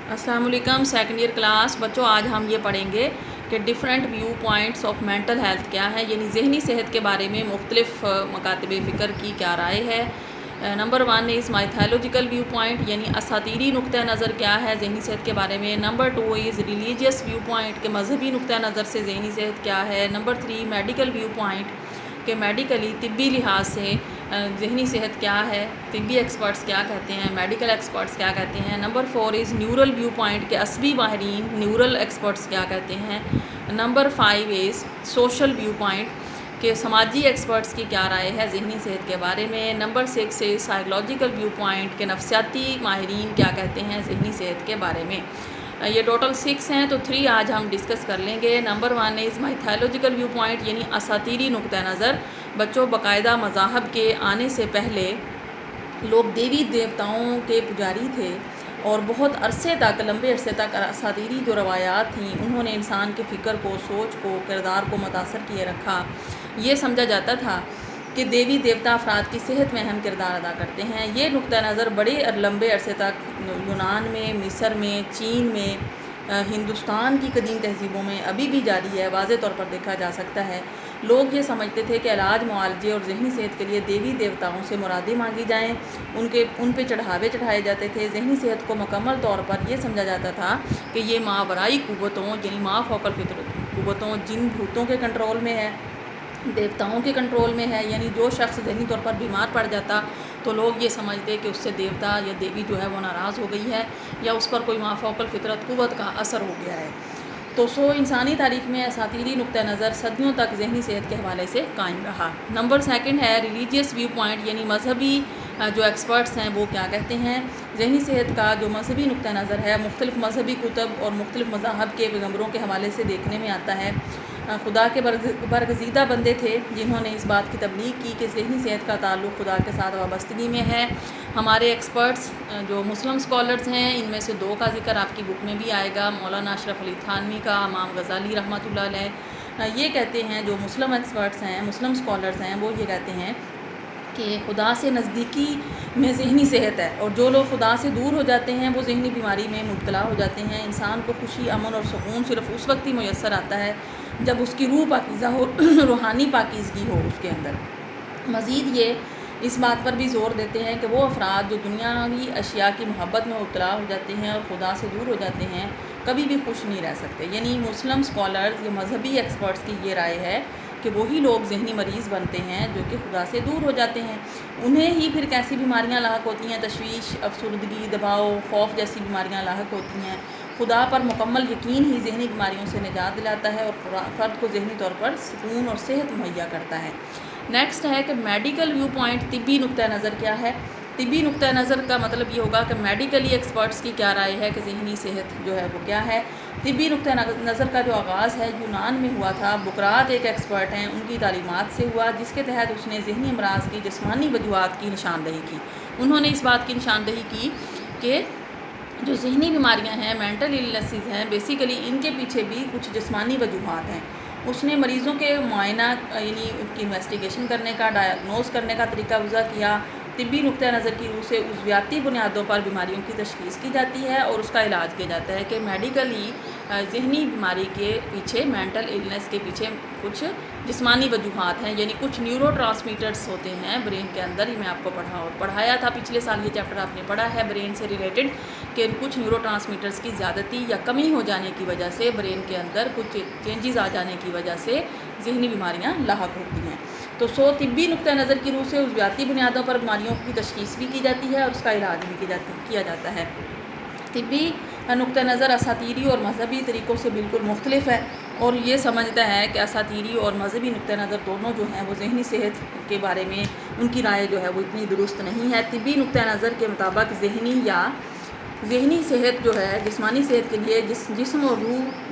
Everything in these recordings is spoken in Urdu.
السلام علیکم سیکنڈ ایئر کلاس بچوں، آج ہم یہ پڑھیں گے کہ different view points of mental health کیا ہے، یعنی ذہنی صحت کے بارے میں مختلف مکاتب فکر کی کیا رائے ہے۔ نمبر 1 از مائتھالوجیکل ویو پوائنٹ، یعنی اساطیری نقطہ نظر کیا ہے ذہنی صحت کے بارے میں۔ Number 2 is religious view point, کہ مذہبی نقطہ نظر سے ذہنی صحت کیا ہے۔ نمبر 3 میڈیکل ویو پوائنٹ، کہ میڈیکلی طبی لحاظ سے ذہنی صحت کیا ہے، طبی ایکسپرٹس کیا کہتے ہیں، میڈیکل ایکسپرٹس کیا کہتے ہیں۔ Number 4 is neural view point, کہ عصبی ماہرین نیورل ایکسپرٹس کیا کہتے ہیں۔ Number 5 is social view point, کہ سماجی ایکسپرٹس کی کیا رائے ہے ذہنی صحت کے بارے میں۔ Number 6 is psychological view point, کہ نفسیاتی ماہرین کیا کہتے ہیں ذہنی صحت کے بارے میں۔ یہ ٹوٹل 6 ہیں، تو 3 آج ہم ڈسکس کر لیں گے۔ نمبر 1 از مائتھالوجیکل ویو پوائنٹ، یعنی اساطیری نقطہ نظر۔ بچوں، باقاعدہ مذاہب کے آنے سے پہلے لوگ دیوی دیوتاؤں کے پجاری تھے، اور بہت عرصے تک، لمبے عرصے تک اساطیری جو روایات تھیں انہوں نے انسان کے فکر کو، سوچ کو، کردار کو متاثر کیے رکھا۔ یہ سمجھا جاتا تھا کہ دیوی دیوتا افراد کی صحت میں اہم کردار ادا کرتے ہیں۔ یہ نقطہ نظر بڑے لمبے عرصے تک یونان میں، مصر میں، چین میں، ہندوستان کی قدیم تہذیبوں میں ابھی بھی جاری ہے، واضح طور پر دیکھا جا سکتا ہے۔ لوگ یہ سمجھتے تھے کہ علاج، معالجے اور ذہنی صحت کے لیے دیوی دیوتاؤں سے مرادیں مانگی جائیں، ان پہ چڑھاوے چڑھائے جاتے تھے۔ ذہنی صحت کو مکمل طور پر یہ سمجھا جاتا تھا کہ یہ ماورائی قوتوں، یعنی ما فوق الفطرت قوتوں، جن بھوتوں کے کنٹرول میں ہے، دیوتاؤں کے کنٹرول میں ہے۔ یعنی جو شخص ذہنی طور پر بیمار پڑ جاتا تو لوگ یہ سمجھتے کہ اس سے دیوتا یا دیوی جو ہے وہ ناراض ہو گئی ہے، یا اس پر کوئی ما فوق الفطرت قوت کا اثر ہو گیا ہے۔ تو انسانی تاریخ میں اساطیری نقطہ نظر صدیوں تک ذہنی صحت کے حوالے سے قائم رہا۔ نمبر 2 ہے ریلیجیس ویو پوائنٹ، یعنی مذہبی جو ایکسپرٹس ہیں وہ کیا کہتے ہیں۔ ذہنی صحت کا جو مذہبی نقطہ نظر ہے، مختلف مذہبی کتب اور مختلف مذاہب کے پیغمبروں کے حوالے سے دیکھنے میں آتا ہے۔ خدا کے برگزیدہ بندے تھے جنہوں نے اس بات کی تبلیغ کی کہ ذہنی صحت کا تعلق خدا کے ساتھ وابستگی میں ہے۔ ہمارے ایکسپرٹس جو مسلم اسکالرز ہیں، ان میں سے 2 کا ذکر آپ کی بک میں بھی آئے گا، مولانا اشرف علی تھانوی کا، امام غزالی رحمۃ اللہ علیہ۔ یہ کہتے ہیں، جو مسلم ایکسپرٹس ہیں، مسلم اسکالرز ہیں، وہ یہ کہتے ہیں کہ خدا سے نزدیکی میں ذہنی صحت ہے، اور جو لوگ خدا سے دور ہو جاتے ہیں وہ ذہنی بیماری میں مبتلا ہو جاتے ہیں۔ انسان کو خوشی، امن اور سکون صرف اس وقت ہی میسر آتا ہے جب اس کی روح پاکیزہ ہو، روحانی پاکیزگی ہو اس کے اندر۔ مزید یہ اس بات پر بھی زور دیتے ہیں کہ وہ افراد جو دنیاوی اشیاء کی محبت میں مبتلا ہو جاتے ہیں اور خدا سے دور ہو جاتے ہیں، کبھی بھی خوش نہیں رہ سکتے۔ یعنی مسلم اسکالرز یا مذہبی ایکسپرٹس کی یہ رائے ہے کہ وہی لوگ ذہنی مریض بنتے ہیں جو کہ خدا سے دور ہو جاتے ہیں۔ انہیں ہی پھر کیسی بیماریاں لاحق ہوتی ہیں، تشویش، افسردگی، دباؤ، خوف جیسی بیماریاں لاحق ہوتی ہیں۔ خدا پر مکمل یقین ہی ذہنی بیماریوں سے نجات دلاتا ہے اور فرد کو ذہنی طور پر سکون اور صحت مہیا کرتا ہے۔ نیکسٹ ہے کہ میڈیکل ویو پوائنٹ، طبی نقطہ نظر کیا ہے۔ طبی نقطہ نظر کا مطلب یہ ہوگا کہ میڈیکلی ایکسپرٹس کی کیا رائے ہے کہ ذہنی صحت جو ہے وہ کیا ہے۔ طبی نقطہ نظر کا جو آغاز ہے یونان میں ہوا تھا۔ بقراط ایک ایکسپرٹ ہیں، ان کی تعلیمات سے ہوا، جس کے تحت اس نے ذہنی امراض کی جسمانی وجوہات کی نشاندہی کی۔ انہوں نے اس بات کی نشاندہی کی کہ جو ذہنی بیماریاں ہیں، مینٹل ایلنسز ہیں، بیسیکلی ان کے پیچھے بھی کچھ جسمانی وجوہات ہیں۔ اس نے مریضوں کے معائنہ، یعنی ان کی انویسٹیگیشن کرنے کا، ڈائگنوز کرنے کا طریقہ وضع کیا۔ طبی نقطہ نظر کی روح سے عضویاتی بنیادوں پر بیماریوں کی تشخیص کی جاتی ہے اور اس کا علاج کیا جاتا ہے، کہ میڈیکلی ذہنی بیماری کے پیچھے، مینٹل ایلنس کے پیچھے کچھ جسمانی وجوہات ہیں، یعنی کچھ نیورو ٹرانسمیٹرز ہوتے ہیں برین کے اندر۔ ہی میں آپ کو پڑھایا تھا پچھلے سال، یہ چیپٹر آپ نے پڑھا ہے برین سے ریلیٹڈ، کہ کچھ نیورو ٹرانسمیٹرز کی زیادتی یا کمی ہو جانے کی وجہ سے برین کے اندر کچھ چینجز آ جانے کی وجہ سے ذہنی بیماریاں لاحق ہوتی ہیں۔ تو طبی نقطہ نظر کی روح سے عضویاتی بنیادوں پر بیماریوں کی تشخیص بھی کی جاتی ہے اور اس کا علاج بھی کیا جاتا ہے۔ طبی نقطہ نظر اساطیری اور مذہبی طریقوں سے بالکل مختلف ہے، اور یہ سمجھتا ہے کہ اساطیری اور مذہبی نقطہ نظر دونوں جو ہیں وہ ذہنی صحت کے بارے میں ان کی رائے جو ہے وہ اتنی درست نہیں ہے۔ طبی نقطہ نظر کے مطابق ذہنی صحت جو ہے، جسمانی صحت کے لیے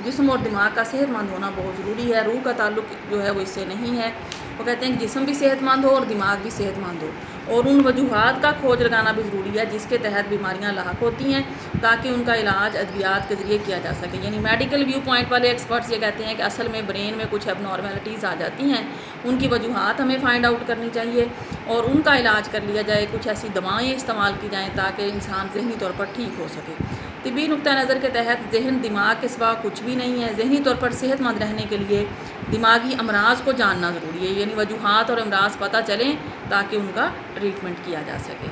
جسم اور دماغ کا صحت مند ہونا بہت ضروری ہے۔ روح کا تعلق جو ہے وہ اس سے نہیں ہے۔ وہ کہتے ہیں کہ جسم بھی صحت مند ہو اور دماغ بھی صحت مند ہو، اور ان وجوہات کا کھوج لگانا بھی ضروری ہے جس کے تحت بیماریاں لاحق ہوتی ہیں، تاکہ ان کا علاج ادویات کے ذریعے کیا جا سکے۔ یعنی میڈیکل ویو پوائنٹ والے ایکسپرٹس یہ کہتے ہیں کہ اصل میں برین میں کچھ اب نارمیلٹیز آ جاتی ہیں، ان کی وجوہات ہمیں فائنڈ آؤٹ کرنی چاہیے اور ان کا علاج کر لیا جائے، کچھ ایسی دوائیں استعمال کی جائیں تاکہ انسان ذہنی طور پر ٹھیک ہو سکے۔ طبی نقطہ نظر کے تحت ذہن دماغ کے سوا کچھ بھی نہیں ہے۔ ذہنی طور پر صحت مند رہنے کے لیے دماغی امراض کو جاننا ضروری ہے، یعنی وجوہات اور امراض پتہ چلیں تاکہ ان کا ٹریٹمنٹ کیا جا سکے۔